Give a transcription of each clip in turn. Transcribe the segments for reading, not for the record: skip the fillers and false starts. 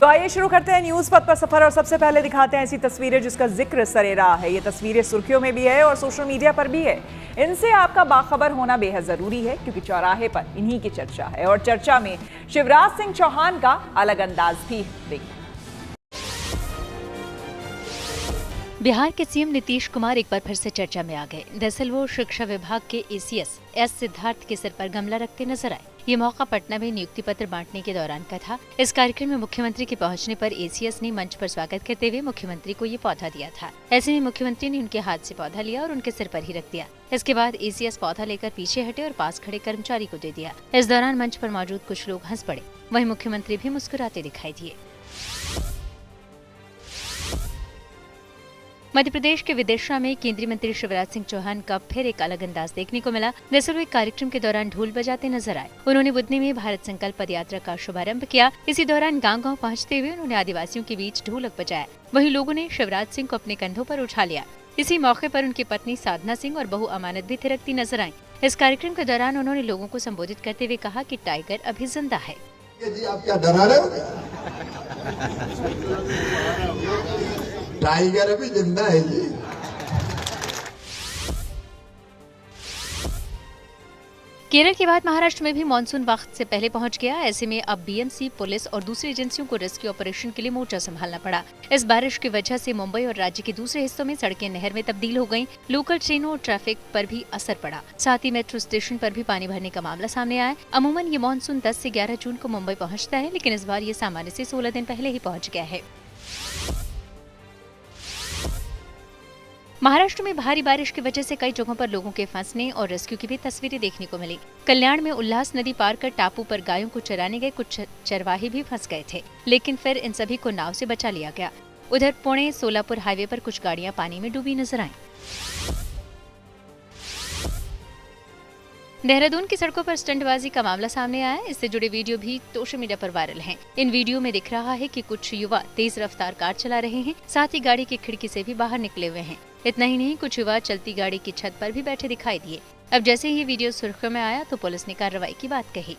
तो आइए शुरू करते हैं न्यूज पथ पर सफर और सबसे पहले दिखाते हैं ऐसी तस्वीरें जिसका जिक्र सरेराह है। ये तस्वीरें सुर्खियों में भी है और सोशल मीडिया पर भी है। इनसे आपका बाखबर होना बेहद जरूरी है क्योंकि चौराहे पर इन्हीं की चर्चा है और चर्चा में शिवराज सिंह चौहान का अलग अंदाज भी देखिए। बिहार के सीएम नीतीश कुमार एक बार फिर से चर्चा में आ गए। दरअसल वो शिक्षा विभाग के एसीएस एस सिद्धार्थ के सिर पर गमला रखते नजर आए। ये मौका पटना में नियुक्ति पत्र बांटने के दौरान का था। इस कार्यक्रम में मुख्यमंत्री के पहुंचने पर एसीएस ने मंच पर स्वागत करते हुए मुख्यमंत्री को ये पौधा दिया था। ऐसे में मुख्यमंत्री ने उनके हाथ से पौधा लिया और उनके सिर पर ही रख दिया। इसके बाद एसीएस पौधा लेकर पीछे हटे और पास खड़े कर्मचारी को दे दिया। इस दौरान मंच पर मौजूद कुछ लोग हंस पड़े, वहीं मुख्यमंत्री भी मुस्कुराते दिखाई दिए। मध्य प्रदेश के विदिशा में केंद्रीय मंत्री शिवराज सिंह चौहान का फिर एक अलग अंदाज देखने को मिला। दरअसल वे कार्यक्रम के दौरान ढोल बजाते नजर आए। उन्होंने बुधनी में भारत संकल्प पदयात्रा का शुभारंभ किया। इसी दौरान गांव-गांव पहुंचते हुए उन्होंने आदिवासियों के बीच ढोलक बजाया। वहीं लोगों ने शिवराज सिंह को अपने कंधों पर उठा लिया। इसी मौके पर उनकी पत्नी साधना सिंह और बहू अमानत भी थिरकती नजर आईं। इस कार्यक्रम के दौरान उन्होंने लोगों को संबोधित करते हुए कहा कि टाइगर अभी जिंदा है। जी आप क्या डरा रहे हो? टाइगर अभी जिंदा है जी। केरल के बाद महाराष्ट्र में भी मानसून वक्त से पहले पहुंच गया। ऐसे में अब बीएमसी, पुलिस और दूसरी एजेंसियों को रेस्क्यू ऑपरेशन के लिए मोर्चा संभालना पड़ा। इस बारिश की वजह से मुंबई और राज्य के दूसरे हिस्सों में सड़कें नहर में तब्दील हो गईं। लोकल ट्रेनों और ट्रैफिक पर भी असर पड़ा। साथ ही मेट्रो स्टेशन पर भी पानी भरने का मामला सामने आया। अमूमन ये मानसून 10 से 11 जून को मुंबई पहुँचता है, लेकिन इस बार ये सामान्य से 16 दिन पहले ही पहुँच गया है। महाराष्ट्र में भारी बारिश की वजह से कई जगहों पर लोगों के फंसने और रेस्क्यू की भी तस्वीरें देखने को मिली। कल्याण में उल्लास नदी पार कर टापू पर गायों को चराने गए कुछ चरवाहे भी फंस गए थे, लेकिन फिर इन सभी को नाव से बचा लिया गया। उधर पुणे सोलापुर हाईवे पर कुछ गाड़ियां पानी में डूबी नजर आईं। देहरादून की सड़कों पर स्टंटबाजी का मामला सामने आया है। इससे जुड़े वीडियो भी सोशल मीडिया पर वायरल हैं। इन वीडियो में दिख रहा है कि कुछ युवा तेज रफ्तार कार चला रहे हैं, साथ ही गाड़ी की खिड़की से भी बाहर निकले हुए हैं। इतना ही नहीं, कुछ युवा चलती गाड़ी की छत पर भी बैठे दिखाई दिए। अब जैसे ही वीडियो सुर्खियों में आया तो पुलिस ने कार्रवाई की बात कही।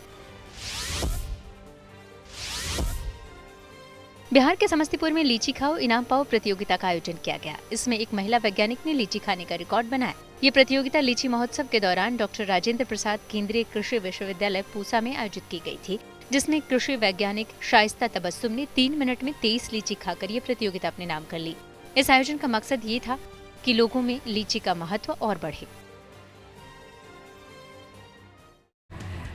बिहार के समस्तीपुर में लीची खाओ इनाम पाओ प्रतियोगिता का आयोजन किया गया। इसमें एक महिला वैज्ञानिक ने लीची खाने का रिकॉर्ड बनाया। ये प्रतियोगिता लीची महोत्सव के दौरान डॉक्टर राजेंद्र प्रसाद केंद्रीय कृषि विश्वविद्यालय पूसा में आयोजित की गई थी, जिसमें कृषि वैज्ञानिक शाइस्ता तबस्सुम ने 3 मिनट में 23 लीची खाकर ये प्रतियोगिता अपने नाम कर ली। इस आयोजन का मकसद ये था कि लोगों में लीची का महत्व और बढ़े।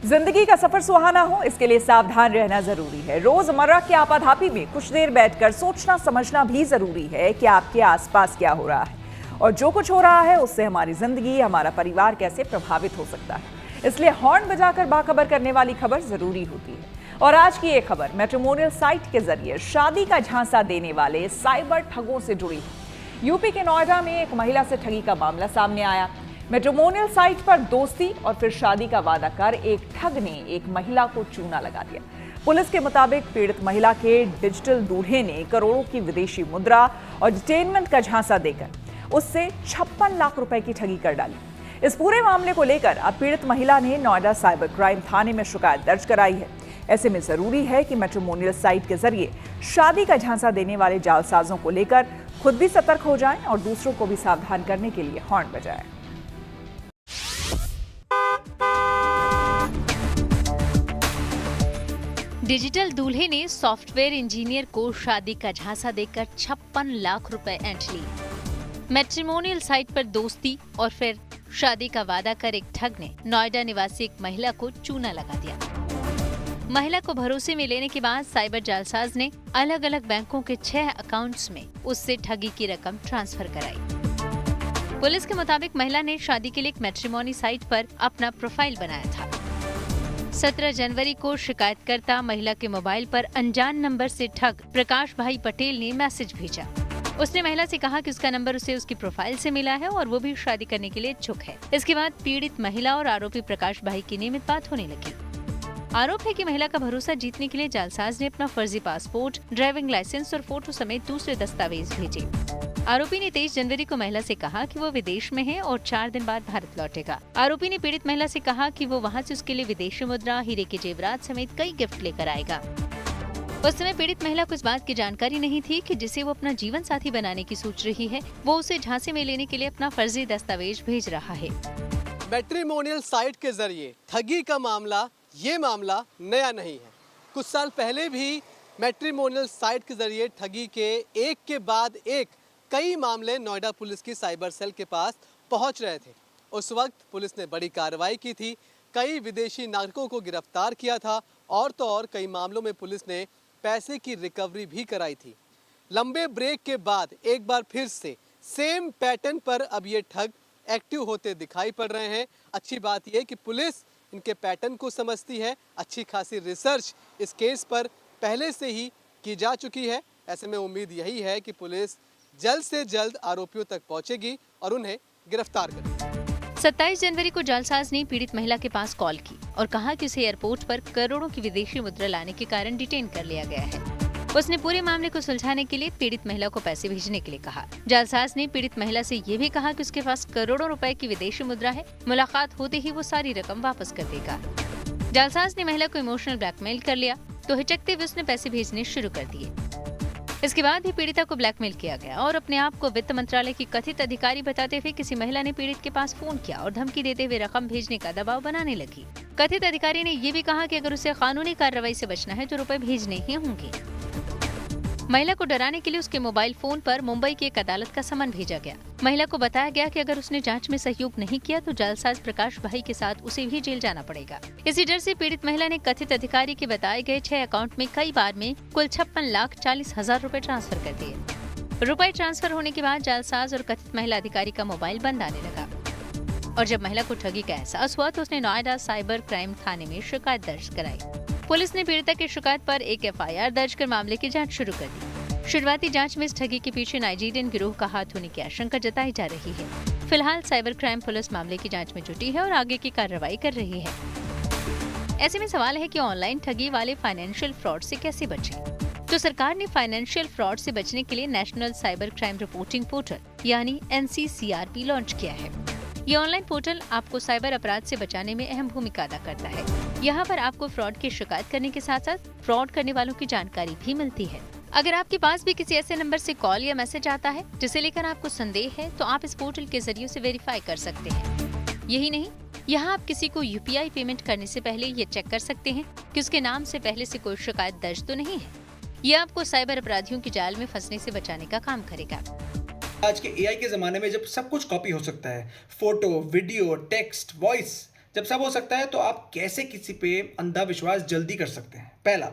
जिंदगी का सफर सुहाना हो, इसके लिए सावधान रहना जरूरी है। रोजमर्रा की आपाधापी में कुछ देर बैठकर सोचना समझना भी जरूरी है कि आपके आसपास क्या हो रहा है और जो कुछ हो रहा है उससे हमारी जिंदगी, हमारा परिवार कैसे प्रभावित हो सकता है। इसलिए हॉर्न बजाकर बाखबर करने वाली खबर जरूरी होती है। और आज की ये खबर मैट्रिमोनियल साइट के जरिए शादी का झांसा देने वाले साइबर ठगों से जुड़ी है। यूपी के नोएडा में एक महिला से ठगी का मामला सामने आया। मैट्रिमोनियल साइट पर दोस्ती और फिर शादी का वादा कर एक ठग ने एक महिला को चूना लगा दिया। पुलिस के मुताबिक पीड़ित महिला के डिजिटल दूल्हे ने करोड़ों की विदेशी मुद्रा और डिटेनमेंट का झांसा देकर उससे 56 लाख रुपए की ठगी कर डाली। इस पूरे मामले को लेकर अब पीड़ित महिला ने नोएडा साइबर क्राइम थाने में शिकायत दर्ज कराई है। ऐसे में जरूरी है कि मैट्रिमोनियल साइट के जरिए शादी का झांसा देने वाले जालसाजों को लेकर खुद भी सतर्क हो जाएं और दूसरों को भी सावधान करने के लिए हॉर्न बजाएं। डिजिटल दूल्हे ने सॉफ्टवेयर इंजीनियर को शादी का झांसा देकर 56 लाख रुपए ऐंठ ली। मैट्रिमोनियल साइट पर दोस्ती और फिर शादी का वादा कर एक ठग ने नोएडा निवासी एक महिला को चूना लगा दिया। महिला को भरोसे में लेने के बाद साइबर जालसाज ने अलग अलग बैंकों के 6 अकाउंट्स में उससे ठगी की रकम ट्रांसफर कराई। पुलिस के मुताबिक महिला ने शादी के लिए एक मैट्रिमोनी साइट पर अपना प्रोफाइल बनाया था। 17 जनवरी को शिकायतकर्ता महिला के मोबाइल पर अनजान नंबर से ठग प्रकाश भाई पटेल ने मैसेज भेजा। उसने महिला से कहा कि उसका नंबर उसे उसकी प्रोफाइल से मिला है और वो भी शादी करने के लिए इच्छुक है। इसके बाद पीड़ित महिला और आरोपी प्रकाश भाई की नियमित बात होने लगी। आरोप है कि महिला का भरोसा जीतने के लिए जालसाज ने अपना फर्जी पासपोर्ट, ड्राइविंग लाइसेंस और फोटो समेत दूसरे दस्तावेज भेजे। आरोपी ने 23 जनवरी को महिला से कहा कि वो विदेश में है और 4 दिन बाद भारत लौटेगा। आरोपी ने पीड़ित महिला से कहा कि वो वहां से उसके लिए विदेशी मुद्रा, हीरे के जेवरात समेत कई गिफ्ट लेकर आएगा। उस समय पीड़ित महिला को इस बात की जानकारी नहीं थी कि जिसे वो अपना जीवन साथी बनाने की सोच रही है, वो उसे झांसे में लेने के लिए अपना फर्जी दस्तावेज भेज रहा है। मैट्रिमोनियल साइट के जरिए ठगी का मामला नया नहीं है। कुछ साल पहले भी मैट्रिमोनियल साइट के जरिए ठगी के एक के बाद एक कई मामले नोएडा पुलिस की साइबर सेल के पास पहुंच रहे थे। उस वक्त पुलिस ने बड़ी कार्रवाई की थी, कई विदेशी नागरिकों को गिरफ्तार किया था और तो और कई मामलों में पुलिस ने पैसे की रिकवरी भी कराई थी। लंबे ब्रेक के बाद एक बार फिर से सेम पैटर्न पर अब ये ठग एक्टिव होते दिखाई पड़ रहे हैं। अच्छी बात यह कि पुलिस इनके पैटर्न को समझती है, अच्छी खासी रिसर्च इस केस पर पहले से ही की जा चुकी है। ऐसे में उम्मीद यही है कि पुलिस जल्द से जल्द आरोपियों तक पहुंचेगी और उन्हें गिरफ्तार करेगी। 27 जनवरी को जालसाज ने पीड़ित महिला के पास कॉल की और कहा कि उसे एयरपोर्ट पर करोड़ों की विदेशी मुद्रा लाने के कारण डिटेन कर लिया गया है। उसने पूरे मामले को सुलझाने के लिए पीड़ित महिला को पैसे भेजने के लिए कहा। जालसाज ने पीड़ित महिला से ये भी कहा कि उसके पास करोड़ों रुपए की विदेशी मुद्रा है, मुलाकात होते ही वो सारी रकम वापस कर देगा। जालसाज ने महिला को इमोशनल ब्लैकमेल कर लिया तो हिचकते हुए उसने पैसे भेजने शुरू कर दिए। इसके बाद भी पीड़िता को ब्लैकमेल किया गया और अपने आप को वित्त मंत्रालय की कथित अधिकारी बताते हुए किसी महिला ने पीड़ित के पास फोन किया और धमकी देते हुए रकम भेजने का दबाव बनाने लगी। कथित अधिकारी ने ये भी कहा कि अगर उसे कानूनी कार्रवाई से बचना है तो रुपए भेजने ही होंगे। महिला को डराने के लिए उसके मोबाइल फोन पर मुंबई की एक अदालत का समन भेजा गया। महिला को बताया गया कि अगर उसने जांच में सहयोग नहीं किया तो जालसाज प्रकाश भाई के साथ उसे भी जेल जाना पड़ेगा। इसी डर से पीड़ित महिला ने कथित अधिकारी के बताए गए 6 अकाउंट में कई बार में कुल 56,40,000 रुपए ट्रांसफर कर दिए। रुपए ट्रांसफर होने के बाद जालसाज और कथित महिला अधिकारी का मोबाइल बंद आने लगा और जब महिला को ठगी का एहसास हुआ तो उसने नोएडा साइबर क्राइम थाने में शिकायत दर्ज कराई। पुलिस ने पीड़िता की शिकायत पर एक FIR दर्ज कर मामले की जांच शुरू कर दी। शुरुआती जांच में इस ठगी के पीछे नाइजीरियन गिरोह का हाथ होने की आशंका जताई जा रही है। फिलहाल साइबर क्राइम पुलिस मामले की जांच में जुटी है और आगे की कार्रवाई कर रही है। ऐसे में सवाल है कि ऑनलाइन ठगी वाले फाइनेंशियल फ्रॉड से कैसे बचें? तो सरकार ने फाइनेंशियल फ्रॉड से बचने के लिए national cyber crime reporting portal यानी NCCRP लॉन्च किया है। ये ऑनलाइन पोर्टल आपको साइबर अपराध से बचाने में अहम भूमिका अदा करता है। यहाँ पर आपको फ्रॉड की शिकायत करने के साथ साथ फ्रॉड करने वालों की जानकारी भी मिलती है। अगर आपके पास भी किसी ऐसे नंबर से कॉल या मैसेज आता है जिसे लेकर आपको संदेह है तो आप इस पोर्टल के जरिए उसे वेरीफाई कर सकते हैं। यही नहीं, यहाँ आप किसी को UPI पेमेंट करने से पहले ये चेक कर सकते हैं कि उसके नाम से पहले से कोई शिकायत दर्ज तो नहीं है। ये आपको साइबर अपराधियों की जाल में फंसने से बचाने का काम करेगा। आज के AI के ज़माने में जब सब कुछ कॉपी हो सकता है, फोटो, वीडियो, टेक्स्ट, वॉइस, जब सब हो सकता है तो आप कैसे किसी पे अंधा विश्वास जल्दी कर सकते हैं? पहला।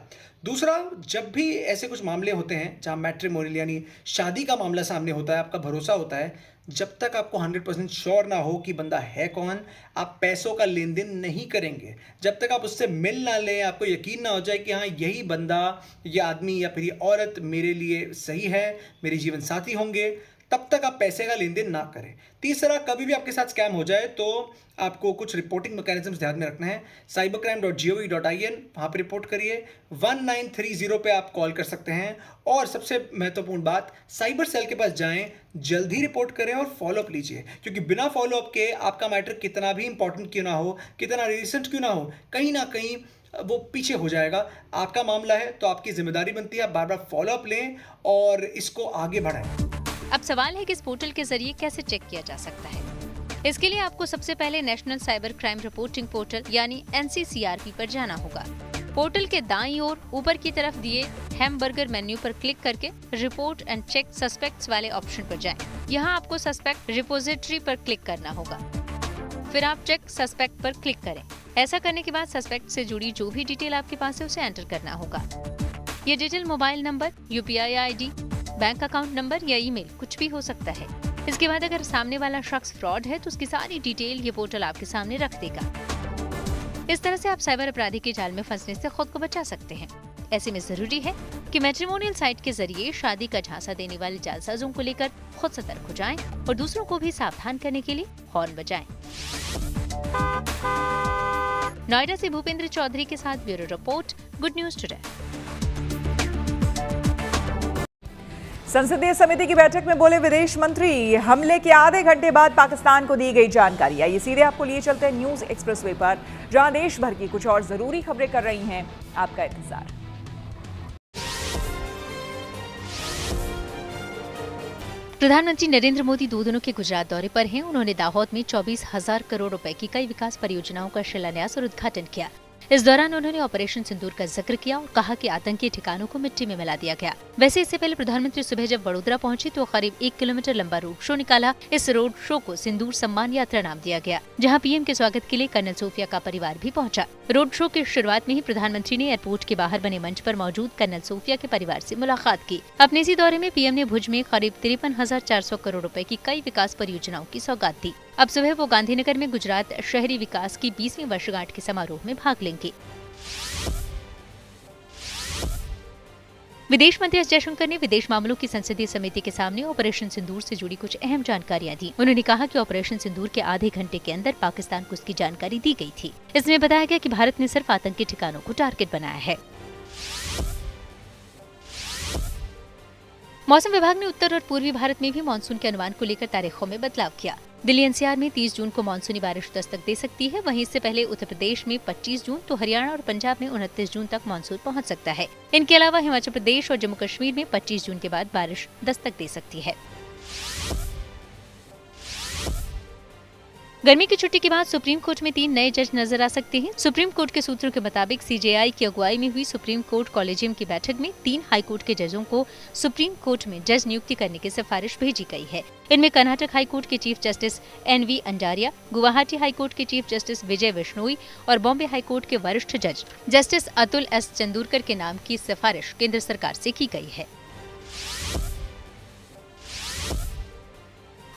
दूसरा, जब भी ऐसे कुछ मामले होते हैं जहाँ मैट्रिमोनियल यानी शादी का मामला सामने होता है, आपका भरोसा होता है, जब तक आपको 100% श्योर ना हो कि बंदा है कौन, आप पैसों का लेन देन नहीं करेंगे। जब तक आप उससे मिल ना लें, आपको यकीन ना हो जाए कि हाँ यही बंदा या आदमी या फिर ये औरत मेरे लिए सही है, मेरे जीवन साथी होंगे, तब तक आप पैसे का लेन देन ना करें। तीसरा, कभी भी आपके साथ स्कैम हो जाए तो आपको कुछ रिपोर्टिंग मैकेनिज्म्स ध्यान में रखना है। cybercrime.gov.in वहाँ पर रिपोर्ट करिए। 1930 पे आप कॉल कर सकते हैं और सबसे महत्वपूर्ण बात, साइबर सेल के पास जाएं, जल्द ही रिपोर्ट करें और फॉलोअप लीजिए, क्योंकि बिना फॉलोअप के आपका मैटर कितना भी इंपॉर्टेंट क्यों ना हो, कितना रिसेंट क्यों ना हो, कहीं ना कहीं वो पीछे हो जाएगा। आपका मामला है तो आपकी जिम्मेदारी बनती है, बार बार फॉलोअप लें और इसको आगे बढ़ाएं। अब सवाल है कि इस पोर्टल के जरिए कैसे चेक किया जा सकता है। इसके लिए आपको सबसे पहले national cyber crime reporting portal यानी NCCRP पर जाना होगा। पोर्टल के दाईं ओर ऊपर की तरफ दिए हैमबर्गर मेन्यू पर क्लिक करके रिपोर्ट एंड चेक सस्पेक्ट्स वाले ऑप्शन पर जाएं। यहाँ आपको सस्पेक्ट रिपोजिटरी पर क्लिक करना होगा, फिर आप चेक सस्पेक्ट पर क्लिक करें। ऐसा करने के बाद सस्पेक्ट से जुड़ी जो भी डिटेल आपके पास है उसे एंटर करना होगा। ये detail mobile number, UPI ID, bank account number या ईमेल कुछ भी हो सकता है। इसके बाद अगर सामने वाला शख्स फ्रॉड है तो उसकी सारी डिटेल ये पोर्टल आपके सामने रख देगा। इस तरह से आप साइबर अपराधी के जाल में फंसने से खुद को बचा सकते हैं। ऐसे में जरूरी है कि मैट्रिमोनियल साइट के जरिए शादी का झांसा देने वाले जालसाजों को लेकर खुद सतर्क हो जाएं और दूसरों को भी सावधान करने के लिए हॉर्न बजाएं। नोएडा से भूपेंद्र चौधरी के साथ bureau report, good news today. संसदीय समिति की बैठक में बोले विदेश मंत्री, हमले के आधे घंटे बाद पाकिस्तान को दी गई जानकारी। आइए सीधे आपको लिए चलते हैं न्यूज एक्सप्रेसवे पर, जहां देश भर की कुछ और जरूरी खबरें कर रही हैं आपका इंतजार। प्रधानमंत्री नरेंद्र मोदी 2 दिनों के गुजरात दौरे पर हैं। उन्होंने दाहोद में 24,000 करोड़ रुपए की कई विकास परियोजनाओं का शिलान्यास और उद्घाटन किया। इस दौरान उन्होंने ऑपरेशन सिंदूर का जिक्र किया और कहा कि आतंकी ठिकानों को मिट्टी में मिला दिया गया। वैसे इससे पहले प्रधानमंत्री सुबह जब वडोदरा पहुंचे तो करीब 1 किलोमीटर लंबा रोड शो निकाला। इस रोड शो को सिंदूर सम्मान यात्रा नाम दिया गया, जहां पीएम के स्वागत के लिए कर्नल सोफिया का परिवार भी पहुंचा। रोड शो की शुरुआत में ही प्रधानमंत्री ने एयरपोर्ट के बाहर बने मंच पर मौजूद कर्नल सोफिया के परिवार से मुलाकात की। अपने इसी दौरे में पीएम ने भुज में करीब 53,400 करोड़ रुपए की कई विकास परियोजनाओं की सौगात दी। अब सुबह वो गांधीनगर में गुजरात शहरी विकास की 20वीं वर्षगांठ के समारोह में भाग लेंगे। विदेश मंत्री एस जयशंकर ने विदेश मामलों की संसदीय समिति के सामने ऑपरेशन सिंदूर से जुड़ी कुछ अहम जानकारियां दी। उन्होंने कहा कि ऑपरेशन सिंदूर के आधे घंटे के अंदर पाकिस्तान को इसकी जानकारी दी गई थी। इसमें बताया गया कि भारत ने सिर्फ आतंकी ठिकानों को टारगेट बनाया है। मौसम विभाग ने उत्तर और पूर्वी भारत में भी मानसून के अनुमान को लेकर तारीखों में बदलाव किया। दिल्ली एनसीआर में 30 जून को मानसूनी बारिश दस्तक दे सकती है। वहीं इससे पहले उत्तर प्रदेश में 25 जून तो हरियाणा और पंजाब में 29 जून तक मानसून पहुंच सकता है। इनके अलावा हिमाचल प्रदेश और जम्मू कश्मीर में 25 जून के बाद बारिश दस्तक दे सकती है। गर्मी की छुट्टी के बाद सुप्रीम कोर्ट में 3 नए जज नजर आ सकते हैं। सुप्रीम कोर्ट के सूत्रों के मुताबिक सीजेआई की अगुवाई में हुई सुप्रीम कोर्ट कॉलेजियम की बैठक में 3 हाईकोर्ट के जजों को सुप्रीम कोर्ट में जज नियुक्ति करने की सिफारिश भेजी गई है। इनमें कर्नाटक हाईकोर्ट के chief justice NV Anjaria, Guwahati high court के चीफ जस्टिस विजय बिश्नोई और बॉम्बे हाईकोर्ट के वरिष्ठ जज जस्टिस अतुल S चंदूरकर के नाम की सिफारिश केंद्र सरकार से की गई है।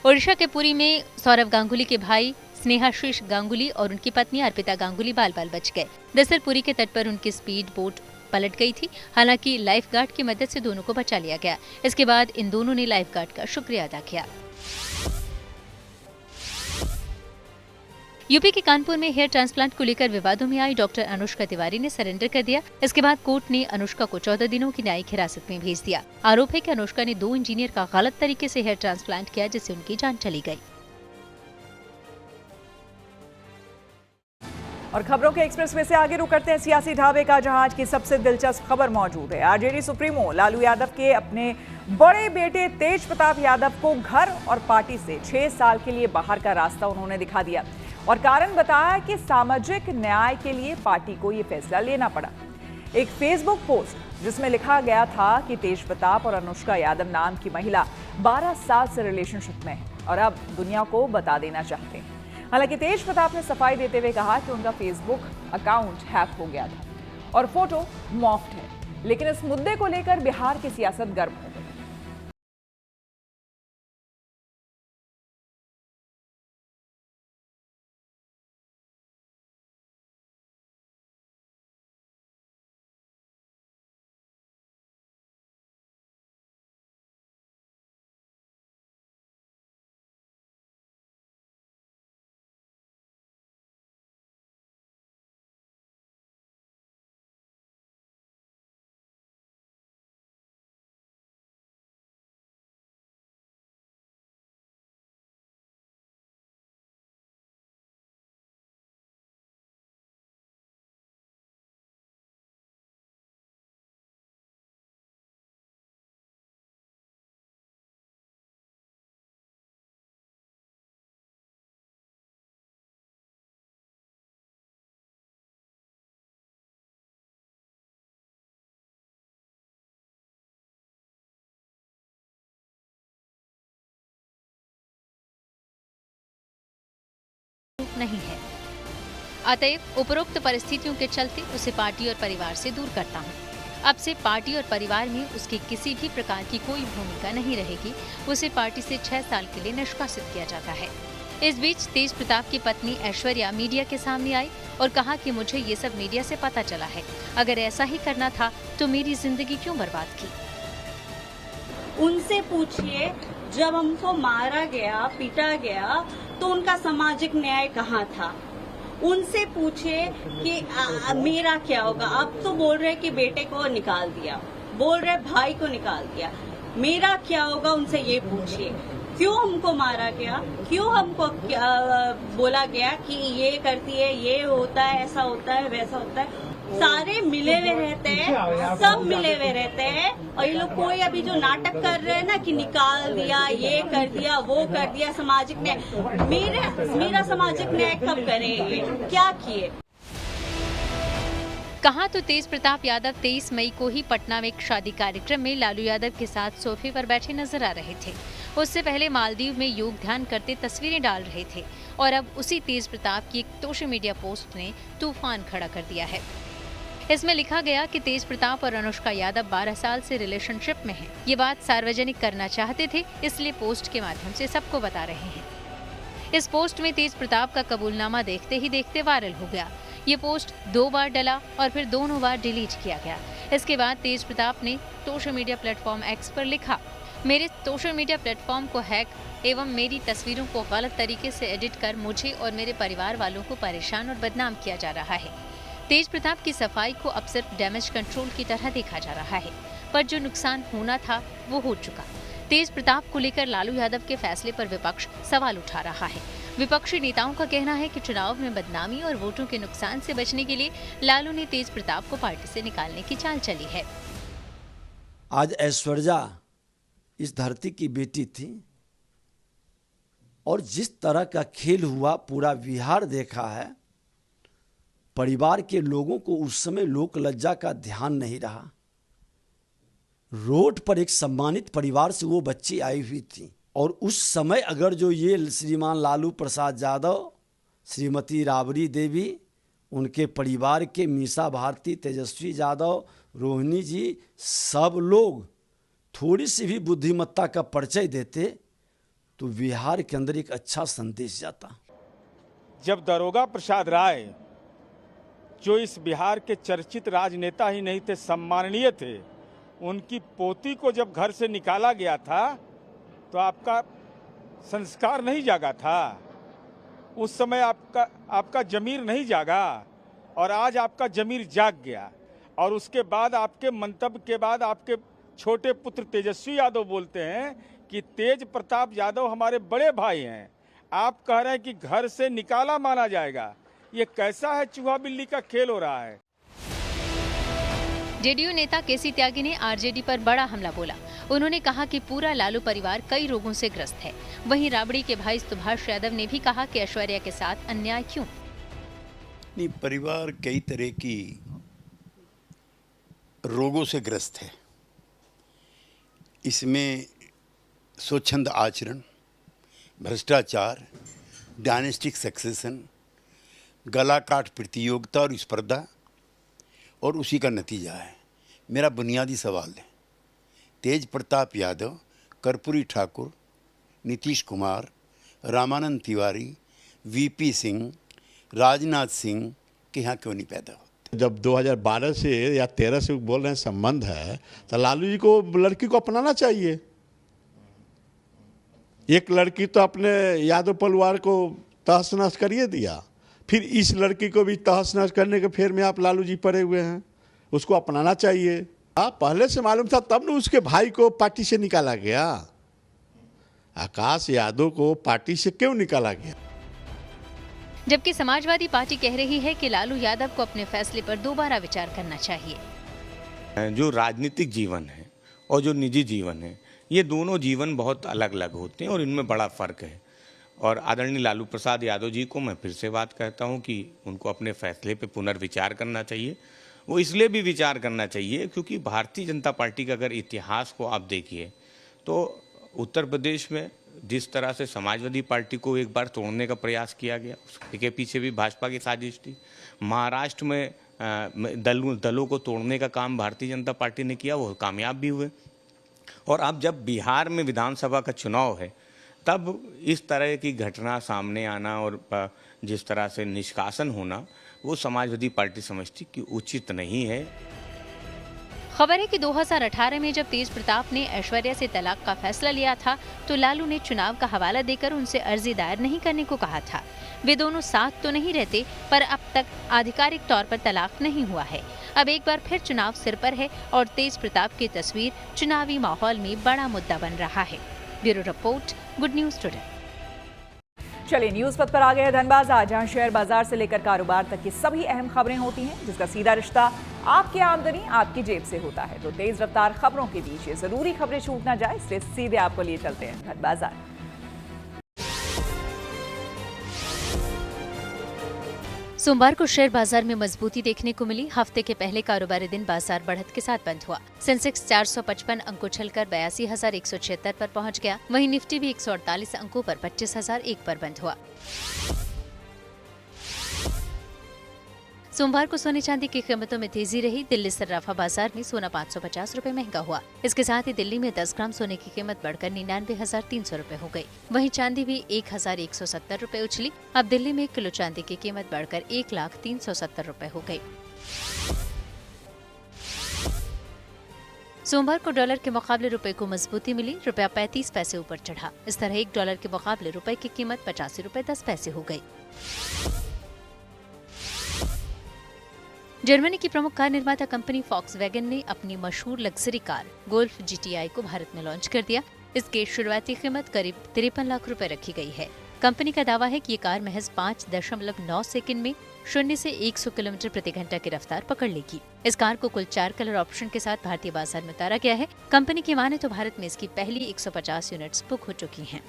ओडिशा के पुरी में सौरव गांगुली के भाई स्नेहाशीष गांगुली और उनकी पत्नी अर्पिता गांगुली बाल बाल बच गए। दरअसल पुरी के तट पर उनकी स्पीड बोट पलट गई थी। हालांकि लाइफ गार्ड की मदद से दोनों को बचा लिया गया। इसके बाद इन दोनों ने लाइफ गार्ड का शुक्रिया अदा किया। यूपी के कानपुर में हेयर ट्रांसप्लांट को लेकर विवादों में आई डॉक्टर अनुष्का तिवारी ने सरेंडर कर दिया। इसके बाद कोर्ट ने अनुष्का को 14 दिनों की न्यायिक हिरासत में भेज दिया। आरोप है कि अनुष्का ने 2 इंजीनियर का गलत तरीके से हेयर ट्रांसप्लांट किया, जिससे उनकी जान चली गई। और खबरों के एक्सप्रेस में से आगे रुक करते हैं सियासी ढाबे का, जहां आज की सबसे दिलचस्प खबर मौजूद है। आरजेडी सुप्रीमो लालू यादव के अपने बड़े बेटे तेज प्रताप यादव को घर और पार्टी से 6 साल के लिए बाहर का रास्ता उन्होंने दिखा दिया और कारण बताया कि सामाजिक न्याय के लिए पार्टी को ये फैसला लेना पड़ा। एक फेसबुक पोस्ट जिसमें लिखा गया था कि तेज प्रताप और अनुष्का यादव नाम की महिला 12 साल से रिलेशनशिप में है और अब दुनिया को बता देना चाहते हैं। हालांकि तेज प्रताप ने सफाई देते हुए कहा कि उनका फेसबुक अकाउंट हैक हो गया था और फोटो मॉफ्ड है, लेकिन इस मुद्दे को लेकर बिहार की सियासत गर्म हो गई। नहीं है। अतएव उपरोक्त परिस्थितियों के चलते उसे पार्टी और परिवार से दूर करता हूँ। अब से पार्टी और परिवार में उसकी किसी भी प्रकार की कोई भूमिका नहीं रहेगी। उसे पार्टी से 6 साल के लिए निष्कासित किया जाता है। इस बीच तेज प्रताप की पत्नी ऐश्वर्या मीडिया के सामने आई और कहा कि मुझे ये सब मीडिया से पता चला है। अगर ऐसा ही करना था तो मेरी जिंदगी क्यों बर्बाद की। उनसे पूछिए, जब हमको मारा गया, पीटा गया, तो उनका सामाजिक न्याय कहाँ था। उनसे पूछिए कि मेरा क्या होगा। अब तो बोल रहे कि बेटे को निकाल दिया, बोल रहे भाई को निकाल दिया, मेरा क्या होगा। उनसे ये पूछिए क्यों हमको मारा गया, क्यों हमको बोला गया कि ये करती है, ये होता है, ऐसा होता है, वैसा होता है। सारे मिले हुए रहते हैं, सब मिले हुए रहते हैं। और ये लोग कोई अभी जो नाटक कर रहे हैं ना कि निकाल दिया, ये कर दिया, वो कर दिया, सामाजिक न्याय, मेरा सामाजिक न्याय कब करेंगे, क्या किए? कहा तो तेज प्रताप यादव 23 मई को ही पटना में एक शादी कार्यक्रम में लालू यादव के साथ सोफे पर बैठे नजर आ रहे थे। उससे पहले मालदीव में योग ध्यान करते तस्वीरें डाल रहे थे और अब उसी तेज प्रताप की एक सोशल मीडिया पोस्ट ने तूफान खड़ा कर दिया है। इसमें लिखा गया कि तेज प्रताप और अनुष्का यादव 12 साल से रिलेशनशिप में हैं। ये बात सार्वजनिक करना चाहते थे, इसलिए पोस्ट के माध्यम से सबको बता रहे हैं। इस पोस्ट में तेज प्रताप का कबूलनामा देखते ही देखते वायरल हो गया। ये पोस्ट 2 बार डला और फिर दोनों बार डिलीट किया गया। इसके बाद तेज प्रताप ने सोशल मीडिया प्लेटफॉर्म एक्स पर लिखा, मेरे सोशल मीडिया प्लेटफॉर्म को हैक एवं मेरी तस्वीरों को गलत तरीके से एडिट कर मुझे और मेरे परिवार वालों को परेशान और बदनाम किया जा रहा है। तेज प्रताप की सफाई को अब सिर्फ डैमेज कंट्रोल की तरह देखा जा रहा है, पर जो नुकसान होना था वो हो चुका। तेज प्रताप को लेकर लालू यादव के फैसले पर विपक्ष सवाल उठा रहा है। विपक्षी नेताओं का कहना है कि चुनाव में बदनामी और वोटों के नुकसान से बचने के लिए लालू ने तेज प्रताप को पार्टी से निकालने की चाल चली है। आज ऐश्वर्या इस धरती की बेटी थी और जिस तरह का खेल हुआ पूरा बिहार देखा है। परिवार के लोगों को उस समय लोक लज्जा का ध्यान नहीं रहा। रोड पर एक सम्मानित परिवार से वो बच्ची आई हुई थी और उस समय अगर जो ये श्रीमान लालू प्रसाद यादव, श्रीमती राबड़ी देवी, उनके परिवार के मीसा भारती, तेजस्वी यादव, रोहिणी जी, सब लोग थोड़ी सी भी बुद्धिमत्ता का परिचय देते तो बिहार के अंदर एक अच्छा संदेश जाता। जब दरोगा प्रसाद राय, जो इस बिहार के चर्चित राजनेता ही नहीं थे, सम्माननीय थे, उनकी पोती को जब घर से निकाला गया था तो आपका संस्कार नहीं जागा था। उस समय आपका जमीर नहीं जागा और आज आपका जमीर जाग गया। और उसके बाद आपके मंतव्य के बाद आपके छोटे पुत्र तेजस्वी यादव बोलते हैं कि तेज प्रताप यादव हमारे बड़े भाई हैं। आप कह रहे हैं कि घर से निकाला माना जाएगा। ये कैसा है, चूहा बिल्ली का खेल हो रहा है। जेडीयू नेता केसी त्यागी ने आरजेडी पर बड़ा हमला बोला। उन्होंने कहा कि पूरा लालू परिवार कई रोगों से ग्रस्त है। वहीं राबड़ी के भाई सुभाष यादव ने भी कहा कि ऐश्वर्या के साथ अन्याय क्यों। नहीं, परिवार कई तरह की रोगों से ग्रस्त है। इसमें स्वच्छंद आचरण, भ्रष्टाचार, डायनेस्टिक सक्सेशन, गला काट प्रतियोगिता और स्पर्धा और उसी का नतीजा है। मेरा बुनियादी सवाल है, तेज प्रताप यादव, कर्पूरी ठाकुर, नीतीश कुमार, रामानंद तिवारी, वीपी सिंह, राजनाथ सिंह के यहाँ क्यों नहीं पैदा होते? जब 2012 से या 13 से बोल रहे हैं संबंध है तो लालू जी को लड़की को अपनाना चाहिए। एक लड़की तो अपने यादव परिवार को तहस नहस करिए दिया, फिर इस लड़की को भी तहस नहस करने के फेर में आप लालू जी पड़े हुए हैं। उसको अपनाना चाहिए। पहले से मालूम था तब न उसके भाई को पार्टी से निकाला गया। आकाश यादव को पार्टी से क्यों निकाला गया? जबकि समाजवादी पार्टी कह रही है कि लालू यादव को अपने फैसले पर दोबारा विचार करना चाहिए। जो राजनीतिक जीवन है और जो निजी जीवन है, ये दोनों जीवन बहुत अलग अलग होते हैं और इनमें बड़ा फर्क है। और आदरणीय लालू प्रसाद यादव जी को मैं फिर से बात कहता हूं कि उनको अपने फैसले पे पुनर्विचार करना चाहिए। वो इसलिए भी विचार करना चाहिए क्योंकि भारतीय जनता पार्टी का अगर इतिहास को आप देखिए तो उत्तर प्रदेश में जिस तरह से समाजवादी पार्टी को एक बार तोड़ने का प्रयास किया गया, उसके पीछे भी भाजपा की साजिश थी। महाराष्ट्र में दलों को तोड़ने का काम भारतीय जनता पार्टी ने किया, वो कामयाब भी हुए। और अब जब बिहार में विधानसभा का चुनाव है तब इस तरह की घटना सामने आना और जिस तरह से निष्कासन होना, वो समाजवादी पार्टी समझती कि उचित नहीं है। खबर है कि 2018 में जब तेज प्रताप ने ऐश्वर्या से तलाक का फैसला लिया था तो लालू ने चुनाव का हवाला देकर उनसे अर्जी दायर नहीं करने को कहा था। वे दोनों साथ तो नहीं रहते, पर अब तक आधिकारिक तौर पर तलाक नहीं हुआ है। अब एक बार फिर चुनाव सिर पर है और तेज प्रताप की तस्वीर चुनावी माहौल में बड़ा मुद्दा बन रहा है। Bureau report, good news today. चलिए न्यूज पथ पर आ गए धन बाजार, जहां शेयर बाजार से लेकर कारोबार तक की सभी अहम खबरें होती हैं, जिसका सीधा रिश्ता आपकी आमदनी आपकी जेब से होता है। तो तेज रफ्तार खबरों के बीच ये जरूरी खबरें छूट ना जाए, इसलिए सीधे आपको लिए चलते हैं धन बाजार। सोमवार को शेयर बाजार में मजबूती देखने को मिली। हफ्ते के पहले कारोबारी दिन बाजार बढ़त के साथ बंद हुआ। सेंसेक्स 455 अंकों उछलकर 82,176 पर पहुंच गया। वहीं निफ्टी भी 148 अंकों पर 25,001 पर बंद हुआ। सोमवार को सोने चांदी की कीमतों में तेजी रही। दिल्ली सर्राफा बाजार में सोना 550 रुपए महंगा हुआ। इसके साथ ही दिल्ली में 10 ग्राम सोने की कीमत बढ़कर 99,300 रुपए हो गई। वहीं चांदी भी 1,170 रुपए उछली। अब दिल्ली में 1 किलो चांदी की कीमत बढ़कर 1,370 रुपए हो गई। सोमवार को डॉलर के मुकाबले रुपए को मजबूती मिली। रुपया 35 पैसे ऊपर चढ़ा। इस तरह 1 डॉलर के मुकाबले रुपए की कीमत 85 रुपए 10 पैसे हो गई। जर्मनी की प्रमुख कार निर्माता कंपनी फॉक्सवैगन ने अपनी मशहूर लग्जरी कार गोल्फ GTI को भारत में लॉन्च कर दिया। इसकी शुरुआती कीमत करीब 53 लाख रुपए रखी गई है। कंपनी का दावा है कि ये कार महज 5.9 सेकंड में 0 से 100 किलोमीटर प्रति घंटा की रफ्तार पकड़ लेगी। इस कार को कुल 4 कलर ऑप्शन के साथ भारतीय बाजार में उतारा गया है। कंपनी की माने तो भारत में इसकी पहली 150 यूनिट्स बुक हो चुकी हैं।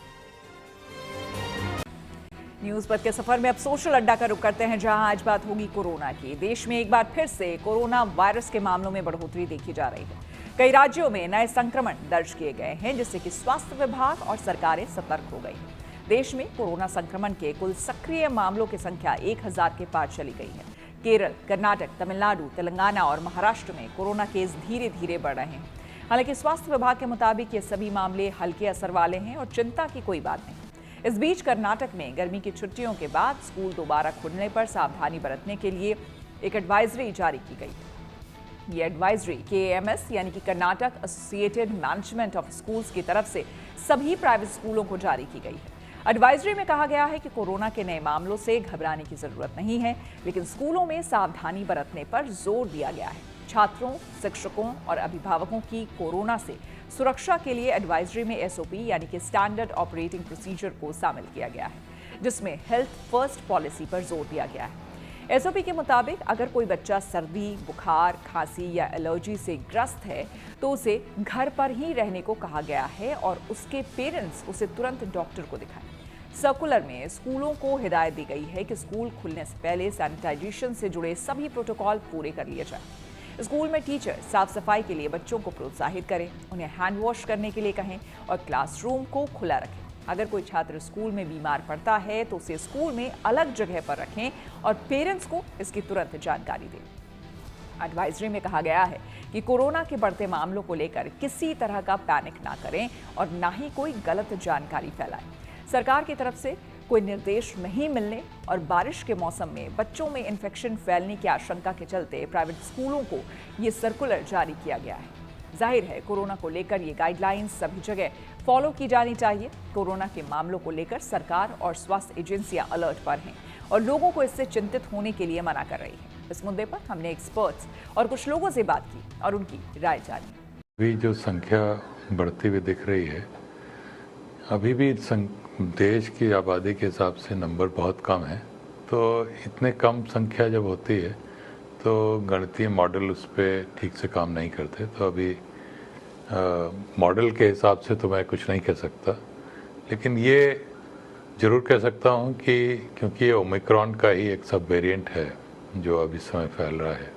न्यूज पथ के सफर में अब सोशल अड्डा का रुख करते हैं, जहां आज बात होगी कोरोना की। देश में एक बार फिर से कोरोना वायरस के मामलों में बढ़ोतरी देखी जा रही है। कई राज्यों में नए संक्रमण दर्ज किए गए हैं, जिससे कि स्वास्थ्य विभाग और सरकारें सतर्क हो गई हैं। देश में कोरोना संक्रमण के कुल सक्रिय मामलों की संख्या 1000 के पार चली गई है। केरल, कर्नाटक, तमिलनाडु, तेलंगाना और महाराष्ट्र में कोरोना केस धीरे धीरे बढ़ रहे हैं। हालांकि स्वास्थ्य विभाग के मुताबिक ये सभी मामले हल्के असर वाले हैं और चिंता की कोई बात नहीं। इस बीच कर्नाटक में गर्मी की छुट्टियों के बाद स्कूल दोबारा खुलने पर सावधानी बरतने के लिए एक एडवाइजरी जारी की गई। ये एडवाइजरी KAMS यानी कि Karnataka associated management of schools की तरफ से सभी प्राइवेट स्कूलों को जारी की गई है। एडवाइजरी में कहा गया है कि कोरोना के नए मामलों से घबराने की जरूरत नहीं है, लेकिन स्कूलों में सावधानी बरतने पर जोर दिया गया है। छात्रों, शिक्षकों और अभिभावकों की कोरोना से सुरक्षा के लिए एडवाइजरी में SOP यानी कि स्टैंडर्ड ऑपरेटिंग प्रोसीजर को शामिल किया गया है, जिसमें हेल्थ फर्स्ट पॉलिसी पर जोर दिया गया है। SOP के मुताबिक अगर कोई बच्चा सर्दी, बुखार, खांसी या एलर्जी से ग्रस्त है तो उसे घर पर ही रहने को कहा गया है और उसके पेरेंट्स उसे तुरंत डॉक्टर को दिखाएं। सर्कुलर में स्कूलों को हिदायत दी गई है कि स्कूल खुलने से पहले सैनिटाइजेशन से जुड़े सभी प्रोटोकॉल पूरे कर लिए जाएं। स्कूल में टीचर साफ सफाई के लिए बच्चों को प्रोत्साहित करें, उन्हें हैंड वॉश करने के लिए कहें और क्लासरूम को खुला रखें। अगर कोई छात्र स्कूल में बीमार पड़ता है तो उसे स्कूल में अलग जगह पर रखें और पेरेंट्स को इसकी तुरंत जानकारी दें। एडवाइजरी में कहा गया है कि कोरोना के बढ़ते मामलों को लेकर किसी तरह का पैनिक ना करें और ना ही कोई गलत जानकारी फैलाएं। सरकार की तरफ से कोई निर्देश नहीं मिलने और बारिश के मौसम में बच्चों में इन्फेक्शन फैलने की आशंका के चलते प्राइवेट स्कूलों को ये सर्कुलर जारी किया गया है। जाहिर है कोरोना को लेकर ये गाइडलाइंस सभी जगह फॉलो की जानी चाहिए। कोरोना के मामलों को लेकर सरकार और स्वास्थ्य एजेंसियां अलर्ट पर हैं और लोगों को इससे चिंतित होने के लिए मना कर रही है। इस मुद्दे पर हमने एक्सपर्ट्स और कुछ लोगों से बात की और उनकी राय जानी। अभी जो संख्या बढ़ती हुई दिख रही है, अभी भी देश की आबादी के हिसाब से नंबर बहुत कम है, तो इतने कम संख्या जब होती है तो गणितीय मॉडल उस पर ठीक से काम नहीं करते। तो अभी मॉडल के हिसाब से तो मैं कुछ नहीं कह सकता, लेकिन ये ज़रूर कह सकता हूँ कि क्योंकि ये ओमिक्रॉन का ही एक सब वेरिएंट है जो अभी समय फैल रहा है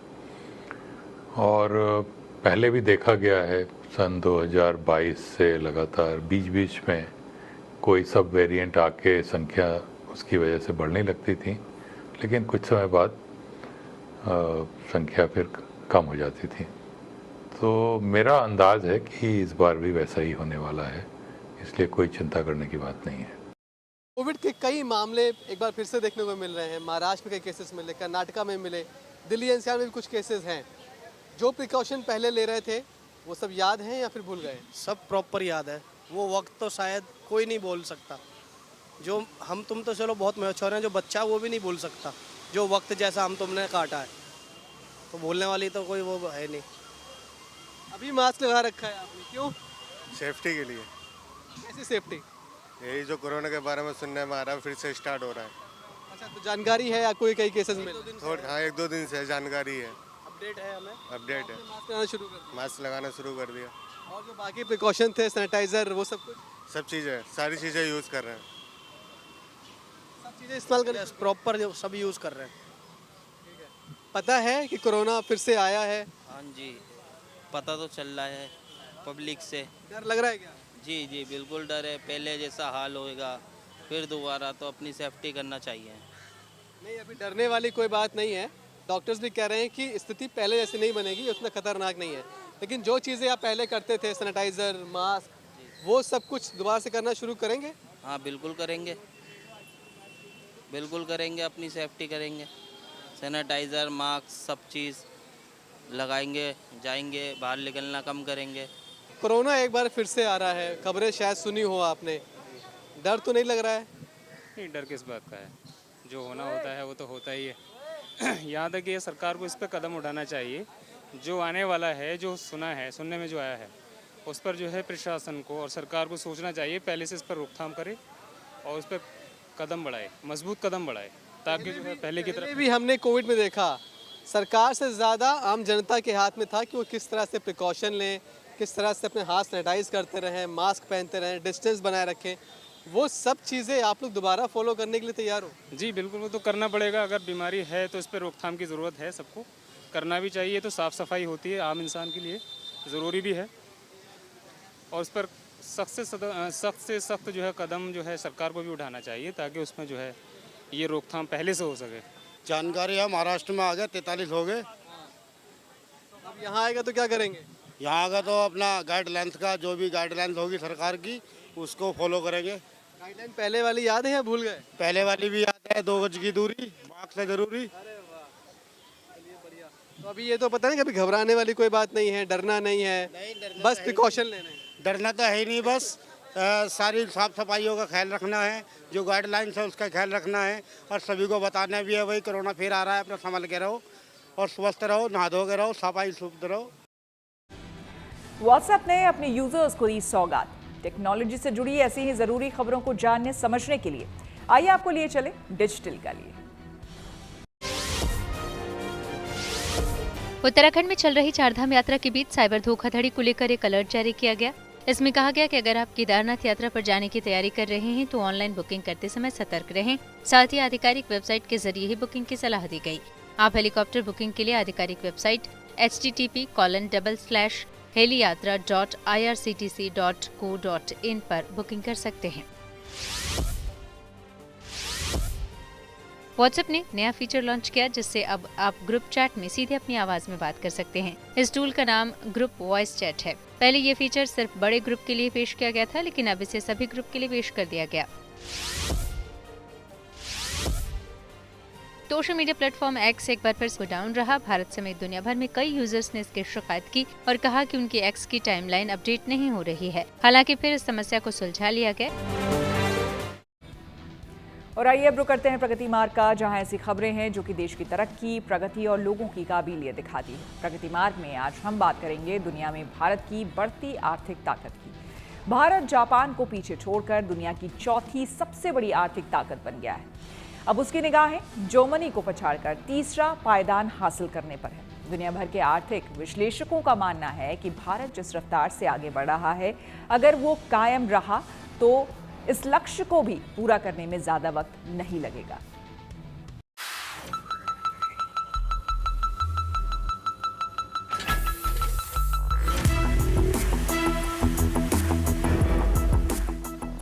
और पहले भी देखा गया है सन 2022 से लगातार बीच बीच में कोई सब वेरिएंट आके संख्या उसकी वजह से बढ़ने लगती थी, लेकिन कुछ समय बाद संख्या फिर कम हो जाती थी। तो मेरा अंदाज है कि इस बार भी वैसा ही होने वाला है, इसलिए कोई चिंता करने की बात नहीं है। कोविड के कई मामले एक बार फिर से देखने को मिल रहे हैं। महाराष्ट्र में कई केसेस मिले, कर्नाटका में मिले, दिल्ली NCR में भी कुछ केसेस हैं। जो प्रिकॉशन पहले ले रहे थे वो सब याद हैं या फिर भूल गए? सब प्रॉपर याद है। वो वक्त तो शायद कोई नहीं बोल सकता। जो हम तुम तो चलो बहुत मैच्योर हैं, जो बच्चा वो भी नहीं बोल सकता जो वक्त जैसा हम तुमने काटा है। तो बोलने वाली तो कोई वो है नहीं। अभी मास्क लगा रखा है आपने, क्यों? सेफ्टी के लिए। कैसी सेफ्टी? यही जो कोरोना के बारे में सुनने में आ रहा है, फिर से स्टार्ट हो रहा है। अच्छा, तो जानकारी है या कोई कई केसेस में? हाँ, 1-2 दिन से जानकारी है, अपडेट है हमें, अपडेट है। मास्क लगाना शुरू कर दिया। मास्क लगाना शुरू कर दिया और जो बाकी प्रिकॉशन थे, सैनिटाइजर, वो सब कुछ, सब चीज़ें, सारी चीज़ें यूज़ कर रहे हैं। सब चीज़ें इस्तेमाल कर रहे हैं। प्रॉपर सब यूज़ कर रहे हैं। पता है कि कोरोना फिर से आया है? हाँ जी, पता तो चल रहा है पब्लिक से। डर लग रहा है क्या? जी जी बिल्कुल डर है, पहले जैसा हाल होएगा फिर दोबारा, तो अपनी सेफ्टी करना चाहिए। नहीं, अभी डरने वाली कोई बात नहीं है। डॉक्टर्स भी कह रहे हैं कि स्थिति पहले जैसी नहीं बनेगी, उतना खतरनाक नहीं है। लेकिन जो चीज़ें आप पहले करते थे, सैनिटाइज़र, मास्क, वो सब कुछ दोबारा से करना शुरू करेंगे? हाँ बिल्कुल करेंगे, बिल्कुल करेंगे, अपनी सेफ्टी करेंगे। सैनिटाइज़र, मास्क सब चीज़ लगाएंगे, जाएंगे, बाहर निकलना कम करेंगे। कोरोना एक बार फिर से आ रहा है, खबरें शायद सुनी हो आपने, डर तो नहीं लग रहा है? नहीं, डर किस बात का है, जो होना होता है वो तो होता ही है। यहाँ तक ये सरकार को इस पर कदम उठाना चाहिए, जो आने वाला है, जो सुना है, सुनने में जो आया है, उस पर जो है प्रशासन को और सरकार को सोचना चाहिए, पहले से इस पर रोकथाम करे और उस पर कदम बढ़ाए, मजबूत कदम बढ़ाए, ताकि जो है पहले की तरह भी हमने कोविड में देखा, सरकार से ज़्यादा आम जनता के हाथ में था कि वो किस तरह से प्रिकॉशन लें, किस तरह से अपने हाथ सैनिटाइज करते रहें, मास्क पहनते रहें, डिस्टेंस बनाए रखें। वो सब चीज़ें आप लोग दोबारा फॉलो करने के लिए तैयार हो? जी बिल्कुल, वो तो करना पड़ेगा। अगर बीमारी है तो इस पर रोकथाम की ज़रूरत है, सबको करना भी चाहिए। तो साफ़ सफाई होती है आम इंसान के लिए, ज़रूरी भी है, और उस पर सख्त से सख्त जो है कदम जो है सरकार को भी उठाना चाहिए, ताकि उसमें जो है ये रोकथाम पहले से हो सके। जानकारी है, महाराष्ट्र में आ गए, 43 हो गए। अब यहाँ आएगा तो क्या करेंगे? यहाँ आएगा तो अपना गाइडलाइंस का, जो भी गाइडलाइंस होगी सरकार की, उसको फॉलो करेंगे। गाइडलाइन पहले वाली याद है या भूल गए? पहले वाली भी याद है, 2 गज की दूरी, मास्क है जरूरी। तो अभी ये तो पता नहीं, कभी घबराने वाली कोई बात नहीं है, डरना नहीं है, बस प्रिकॉशन लेना है। डरना तो है ही नहीं, बस सारी साफ सफाइयों का ख्याल रखना है, जो गाइडलाइंस है उसका ख्याल रखना है, और सभी को बताना भी है, भाई कोरोना फिर आ रहा है, अपना संभल के रहो और स्वस्थ रहो, नहा धो के रहो, सफाई शुद्ध रहो। व्हाट्सएप ने अपने यूजर्स को दी सौगात। टेक्नोलॉजी से जुड़ी ऐसी ही जरूरी खबरों को जानने समझने के लिए आइए आपको लिए चले डिजिटल का लिए। उत्तराखंड में चल रही चारधाम यात्रा के बीच साइबर धोखाधड़ी को लेकर एक अलर्ट जारी किया गया। इसमें कहा गया कि अगर आप केदारनाथ यात्रा पर जाने की तैयारी कर रहे हैं तो ऑनलाइन बुकिंग करते समय सतर्क रहें। साथ ही आधिकारिक वेबसाइट के जरिए ही बुकिंग की सलाह दी गई। आप हेलीकॉप्टर बुकिंग के लिए आधिकारिक वेबसाइट http://heliyatra.irctc.co.in पर बुकिंग कर सकते हैं। व्हाट्सएप ने नया फीचर लॉन्च किया, जिससे अब आप ग्रुप चैट में सीधे अपनी आवाज में बात कर सकते हैं। इस टूल का नाम ग्रुप वॉइस चैट है। पहले ये फीचर सिर्फ बड़े ग्रुप के लिए पेश किया गया था, लेकिन अब इसे सभी ग्रुप के लिए पेश कर दिया गया। सोशल मीडिया प्लेटफॉर्म एक्स एक बार फिर से डाउन रहा। भारत समेत दुनिया भर में कई यूजर्स ने इसकी शिकायत की और कहा कि उनकी एक्स की टाइमलाइन अपडेट नहीं हो रही है। हालांकि फिर इस समस्या को सुलझा लिया गया। और आइए अब रुक करते हैं प्रगति मार्ग का, जहां ऐसी खबरें हैं जो कि देश की तरक्की, प्रगति और लोगों की काबिलियत दिखाती है। प्रगति मार्ग में आज हम बात करेंगे दुनिया में भारत की बढ़ती आर्थिक ताकत की। भारत जापान को पीछे छोड़कर दुनिया की चौथी सबसे बड़ी आर्थिक ताकत बन गया है। अब उसकी निगाहें जर्मनी को पछाड़कर तीसरा पायदान हासिल करने पर है। दुनिया भर के आर्थिक विश्लेषकों का मानना है कि भारत जिस रफ्तार से आगे बढ़ रहा है, अगर वो कायम रहा तो इस लक्ष्य को भी पूरा करने में ज्यादा वक्त नहीं लगेगा।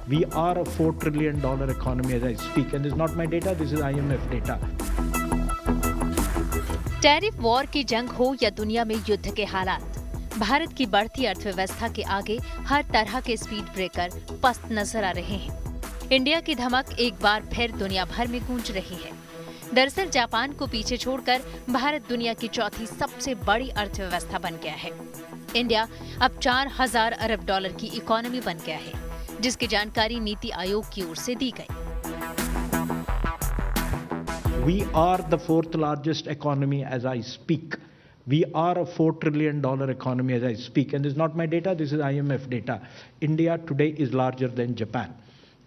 We are a $4 trillion economy as I speak, and this is not my data, this is IMF data. Tariff war की जंग हो या दुनिया में युद्ध के हालात, भारत की बढ़ती अर्थव्यवस्था के आगे हर तरह के स्पीड ब्रेकर पस्त नजर आ रहे हैं। इंडिया की धमक एक बार फिर दुनिया भर में गूंज रही है। दरअसल जापान को पीछे छोड़कर भारत दुनिया की चौथी सबसे बड़ी अर्थव्यवस्था बन गया है। इंडिया अब $4,000 अरब की इकोनॉमी बन गया है, जिसकी जानकारी नीति आयोग की ओर से दी गई। We are the 4th largest economy as I speak. We are a $4 trillion economy as I speak, and this is not my data, this is IMF data. India today is larger than Japan.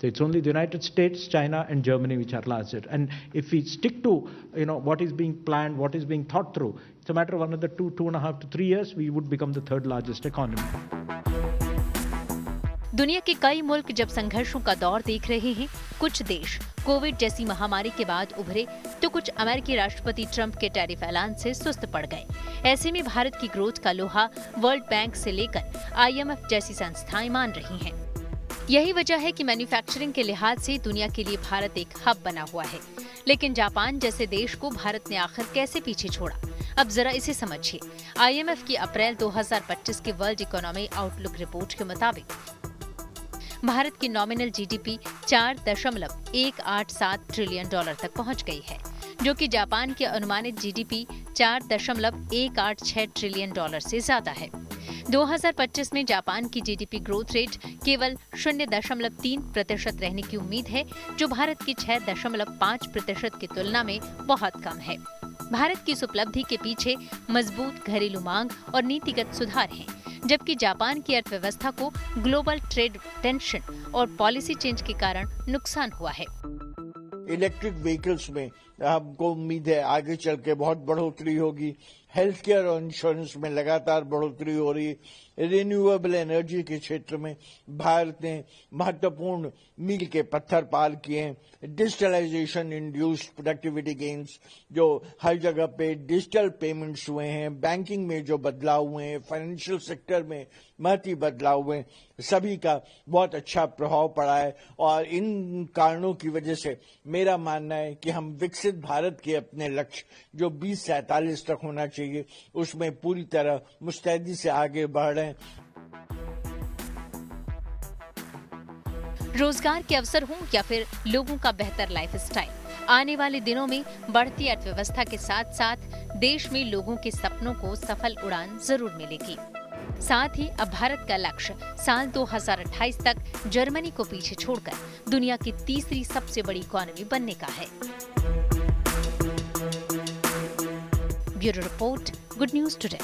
So it's only the United States, China, and Germany which are larger. And if we stick to, what is being planned, what is being thought through, it's a matter of another 2.5 to 3 years, we would become the third largest economy. दुनिया के कई मुल्क जब संघर्षों का दौर देख रहे हैं, कुछ देश कोविड जैसी महामारी के बाद उभरे तो कुछ अमेरिकी राष्ट्रपति ट्रंप के टैरिफ ऐलान से सुस्त पड़ गए। ऐसे में भारत की ग्रोथ का लोहा वर्ल्ड बैंक से लेकर IMF जैसी संस्थाएं मान रही हैं। यही वजह है कि मैन्युफैक्चरिंग के लिहाज से दुनिया के लिए भारत एक हब बना हुआ है। लेकिन जापान जैसे देश को भारत ने आखिर कैसे पीछे छोड़ा? अब जरा इसे समझिए। IMF की अप्रैल 2025 के वर्ल्ड इकोनॉमी आउटलुक रिपोर्ट के मुताबिक भारत की नॉमिनल GDP 4.187 ट्रिलियन डॉलर तक पहुंच गई है, जो कि जापान की अनुमानित GDP 4.186 ट्रिलियन डॉलर से ज्यादा है। 2025 में जापान की GDP ग्रोथ रेट केवल 0.3% रहने की उम्मीद है, जो भारत की 6.5% की तुलना में बहुत कम है। भारत की इस उपलब्धि के पीछे मजबूत घरेलू मांग और नीतिगत सुधार हैं, जबकि जापान की अर्थव्यवस्था को ग्लोबल ट्रेड टेंशन और पॉलिसी चेंज के कारण नुकसान हुआ है। इलेक्ट्रिक व्हीकल्स में हमको उम्मीद है आगे चल के बहुत बढ़ोतरी होगी। हेल्थ केयर और इंश्योरेंस में लगातार बढ़ोतरी हो रही है। रिन्यूएबल एनर्जी के क्षेत्र में भारत ने महत्वपूर्ण मील के पत्थर पार किए हैं। डिजिटलाइजेशन इंड्यूस्ड प्रोडक्टिविटी गेन्स, जो हर जगह पे डिजिटल पेमेंट्स हुए हैं, बैंकिंग में जो बदलाव हुए हैं, फाइनेंशियल सेक्टर में महती बदलाव हुए, सभी का बहुत अच्छा प्रभाव पड़ा है। और इन कारणों की वजह से मेरा मानना है कि हम विकसित भारत के अपने लक्ष्य जो 2047 तक होना चाहिए, उसमें पूरी तरह मुस्तैदी से आगे बढ़ रहे हैं। रोजगार के अवसर हों या फिर लोगों का बेहतर लाइफस्टाइल, आने वाले दिनों में बढ़ती अर्थव्यवस्था के साथ साथ देश में लोगों के सपनों को सफल उड़ान जरूर मिलेगी। साथ ही अब भारत का लक्ष्य साल 2028 तक जर्मनी को पीछे छोड़कर दुनिया की तीसरी सबसे बड़ी इकोनॉमी बनने का है। Bureau report, good news today.